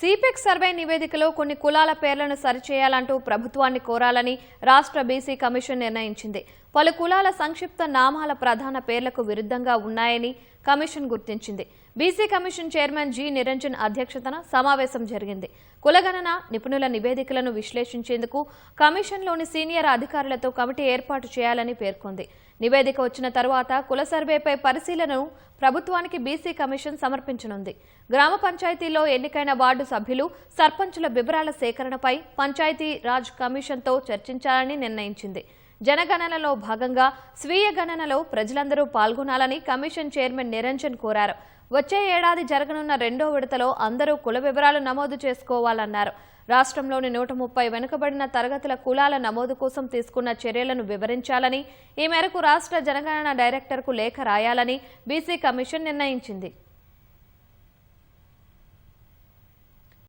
సిపెక్ survey నివేదికలో కొన్ని కులాల పేర్లను సరిచేయాలంటూ ప్రభుత్వాన్ని కోరాలని రాష్ట్ర బీసీ కమిషన్ నిర్ణయించింది. పలు కులాల సంక్షిప్త నామాల ప్రధాన పేర్లకు విరుద్ధంగా ఉన్నాయని కమిషన్ గుర్తించింది. BC commission chairman G Niranjan అధ్యక్షతన సమావేశం జరిగింది. కులగణన నిపుణుల నివేదికలను విశ్లేషించేందుకు కమిషన్లోని సీనియర్ అధికారులతో కమిటీ ఏర్పాటు చేయాలని పేర్కొంది. నివేదిక వచ్చిన తరువాత కుల సర్వేపై పరిశీలనను ప్రభుత్వానికి బీసీ కమిషన్ సమర్పించనుంది. గ్రామ పంచాయతీల్లో ఎన్నికైన వార్డు సభ్యులు, సర్పంచుల వివరాల సేకరణపై పంచాయతీ రాజ్ కమిషన్తో చర్చించాలని నిర్ణయించింది. జనగణనలో భాగంగా స్వీయ గణనలో ప్రజలందరూ పాల్గొనాలని కమిషన్ చైర్మన్ నిరంజన్ కోరారు. వచ్చే ఏడాది జరగనున్న రెండో విడతలో అందరూ కుల వివరాలు నమోదు చేసుకోవాలన్నారు. రాష్ట్రంలోని 130 వెనుకబడిన తరగతుల కులాల నమోదు కోసం తీసుకున్న చర్యలను వివరించాలని, ఈ మేరకు రాష్ట్ర జనగణన డైరెక్టర్కు లేఖ రాయాలని బీసీ కమిషన్ నిర్ణయించింది.